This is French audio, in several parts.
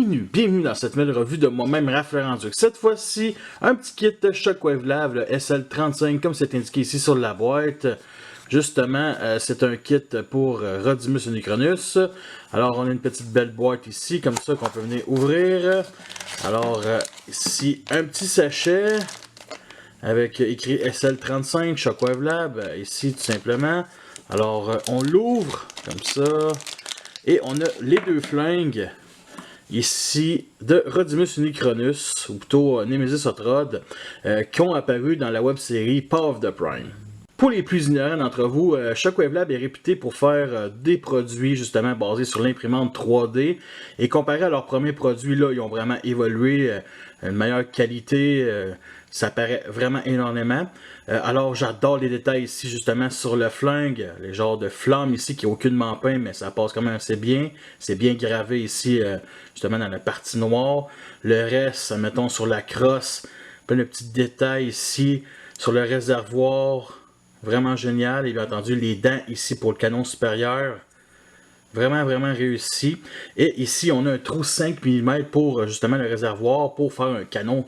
Bienvenue dans cette nouvelle revue de moi-même, Raph Laurent-Duc. Cette fois-ci, un petit kit Shockwave Lab, le SL35, comme c'est indiqué ici sur la boîte. Justement, c'est un kit pour Rodimus Unicronus. Alors, on a une petite belle boîte ici, comme ça, qu'on peut venir ouvrir. Alors, ici, un petit sachet avec écrit SL35 Shockwave Lab, ici, tout simplement. Alors, on l'ouvre, comme ça. Et on a les deux flingues. Ici, de Rodimus Unicronus, ou plutôt Nemesis Hot Rod, qui ont apparu dans la web-série Path of the Prime. Pour les plus ignorants d'entre vous, Shockwave Lab est réputé pour faire des produits justement basés sur l'imprimante 3D. Et comparé à leurs premiers produits, là, ils ont vraiment évolué, une meilleure qualité, ça paraît vraiment énormément. Alors j'adore les détails ici justement sur le flingue, les genres de flammes ici qui est aucunement peint, mais ça passe quand même assez bien. C'est bien gravé ici justement dans la partie noire. Le reste, mettons sur la crosse, plein de petits détails ici sur le réservoir. Vraiment génial. Et bien entendu, les dents ici pour le canon supérieur. Vraiment réussi. Et ici, on a un trou 5 mm pour justement le réservoir, pour faire un canon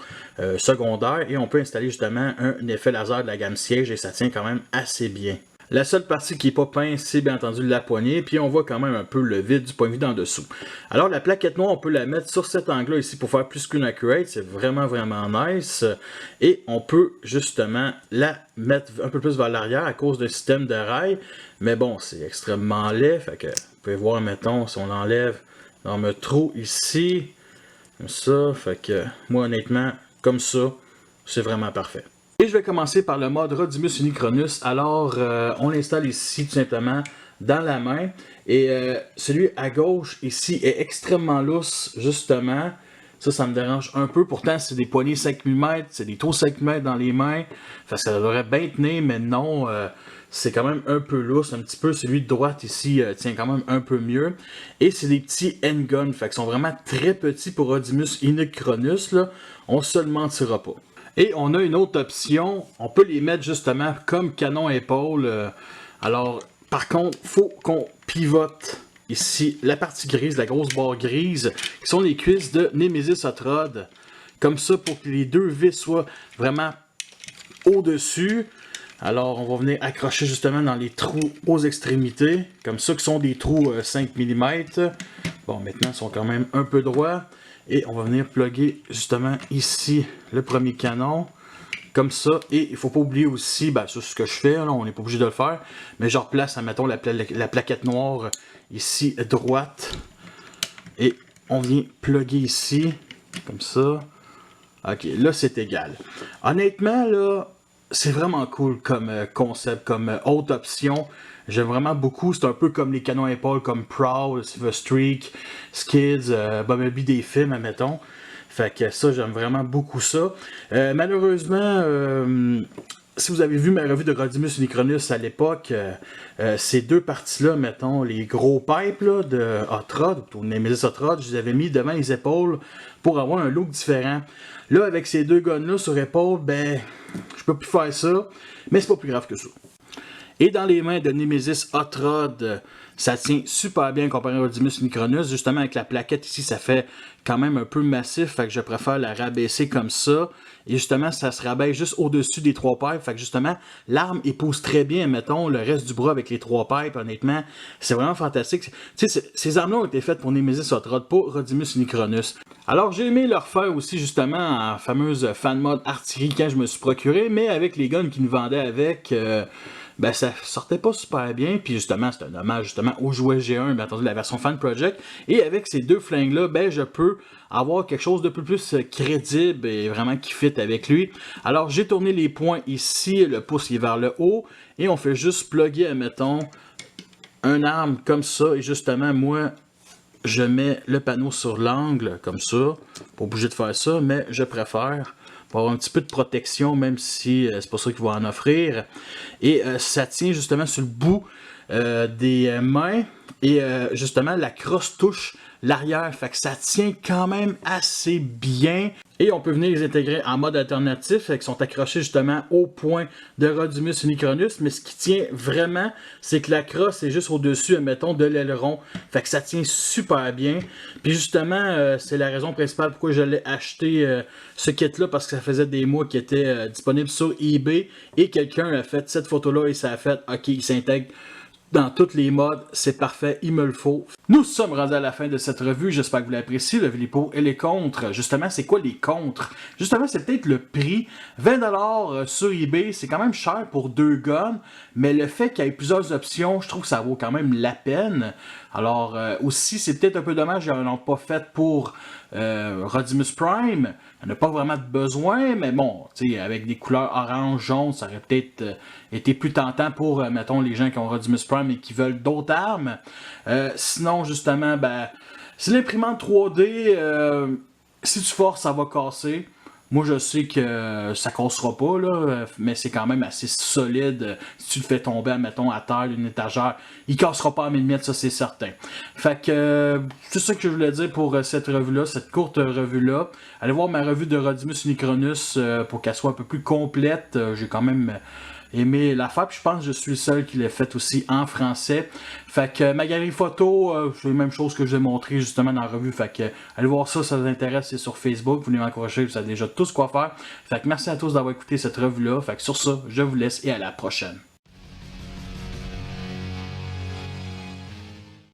secondaire. Et on peut installer justement un effet laser de la gamme siège et ça tient quand même assez bien. La seule partie qui n'est pas peinte, c'est bien entendu la poignée, puis on voit quand même un peu le vide du point de vue d'en dessous. Alors la plaquette noire, on peut la mettre sur cet angle-là ici pour faire plus screen accurate, c'est vraiment nice. Et on peut justement la mettre un peu plus vers l'arrière à cause d'un système de rail, mais bon, c'est extrêmement laid, fait que vous pouvez voir, mettons, si on l'enlève dans le trou ici, comme ça, fait que moi honnêtement, comme ça, c'est vraiment parfait. Et je vais commencer par le mode Rodimus Unicronus. Alors, on l'installe ici tout simplement dans la main. Et celui à gauche ici est extrêmement lousse, justement. Ça me dérange un peu. Pourtant, c'est des poignées 5 mm, c'est des trous 5 mm dans les mains. Fait que ça devrait bien tenir, mais non, c'est quand même un peu lousse. Un petit peu, celui de droite ici tient quand même un peu mieux. Et c'est des petits handguns, fait qu'ils sont vraiment très petits pour Rodimus Unicronus, là. On se le mentira pas. Et on a une autre option, on peut les mettre justement comme canon épaule. Alors, par contre, il faut qu'on pivote ici la partie grise, la grosse barre grise, qui sont les cuisses de Nemesis Hot Rod. Comme ça, pour que les deux vis soient vraiment au-dessus. Alors, on va venir accrocher justement dans les trous aux extrémités, comme ça, qui sont des trous 5 mm. Bon, maintenant, ils sont quand même un peu droits. Et on va venir plugger justement ici le premier canon, comme ça. Et il ne faut pas oublier aussi, ben, c'est ce que je fais, là, on n'est pas obligé de le faire, mais je replace, admettons, la plaquette noire ici droite. Et on vient plugger ici, comme ça. Ok, là c'est égal. Honnêtement, là, c'est vraiment cool comme concept, comme haute option. J'aime vraiment beaucoup. C'est un peu comme les canons à épaules comme Prowl, Silver Streak, Skids, Bumblebee des films, admettons. Fait que ça, j'aime vraiment beaucoup ça. Malheureusement, si vous avez vu ma revue de Rodimus Unicronus à l'époque, ces deux parties-là, mettons, les gros pipes là, de Hot Rod, ou Nemesis Hot Rod, je les avais mis devant les épaules pour avoir un look différent. Là, avec ces deux guns-là sur épaule, ben, je peux plus faire ça, mais c'est pas plus grave que ça. Et dans les mains de Nemesis Hot Rod, ça tient super bien comparé à Rodimus Unicronus. Justement, avec la plaquette ici, ça fait quand même un peu massif. Fait que je préfère la rabaisser comme ça. Et justement, ça se rabaisse juste au-dessus des trois pipes. Fait que justement, l'arme épouse très bien, mettons, le reste du bras avec les trois pipes. Honnêtement, c'est vraiment fantastique. Tu sais, ces armes-là ont été faites pour Nemesis Hot Rod, pas Rodimus Unicronus. Alors, j'ai aimé le refaire aussi, justement, en fameuse fan mode artillerie quand je me suis procuré. Mais avec les guns qu'ils nous vendaient avec... ben ça sortait pas super bien, puis justement c'est un hommage justement au jouet G1, bien entendu la version Fan Project, et avec ces deux flingues là, ben je peux avoir quelque chose de plus crédible et vraiment qui fit avec lui. Alors j'ai tourné les points ici, le pouce est vers le haut, et on fait juste plugger, admettons, un arme comme ça, et justement moi je mets le panneau sur l'angle comme ça, pas obligé de faire ça, mais je préfère pour avoir un petit peu de protection, même si c'est pas ça qu'il va en offrir. Et ça tient justement sur le bout des mains. Et justement, la crosse touche l'arrière, fait que ça tient quand même assez bien. Et on peut venir les intégrer en mode alternatif, fait qu'ils sont accrochés justement au point de Rodimus Unicronus, mais ce qui tient vraiment, c'est que la crosse est juste au-dessus, admettons, de l'aileron, fait que ça tient super bien. Puis justement, c'est la raison principale pourquoi je l'ai acheté ce kit-là, parce que ça faisait des mois qu'il était disponible sur eBay, et quelqu'un a fait cette photo-là et ça a fait, ok, il s'intègre dans tous les modes, c'est parfait, il me le faut. Nous sommes rendus à la fin de cette revue, j'espère que vous l'appréciez, le Vilipo et les contres. Justement, c'est quoi les contres? Justement, c'est peut-être le prix. 20$ sur eBay, c'est quand même cher pour 2 guns, mais le fait qu'il y ait plusieurs options, je trouve que ça vaut quand même la peine. Alors, aussi, c'est peut-être un peu dommage qu'ils n'en ont pas fait pour Rodimus Prime. Il n'y en a pas vraiment de besoin, mais bon, avec des couleurs orange, jaune, ça aurait peut-être été plus tentant pour, mettons, les gens qui ont Rodimus Prime et qui veulent d'autres armes. Sinon, justement, ben, c'est l'imprimante 3D. Si tu forces, ça va casser. Moi, je sais que ça cassera pas, là, mais c'est quand même assez solide. Si tu le fais tomber, admettons, à terre, d'une étagère, il cassera pas à 1000 mètres, ça c'est certain. Fait que c'est ça que je voulais dire pour cette revue-là, cette courte revue-là. Allez voir ma revue de Rodimus Unicronus pour qu'elle soit un peu plus complète. J'ai quand même aimé l'affaire, puis je pense que je suis le seul qui l'a fait aussi en français. Fait que ma galerie photo, c'est la même chose que je vais montrer justement dans la revue. Fait que allez voir ça, ça vous intéresse, c'est sur Facebook. Vous voulez m'encourager, vous savez déjà tout ce quoi faire. Fait que merci à tous d'avoir écouté cette revue-là. Fait que sur ça, je vous laisse et à la prochaine.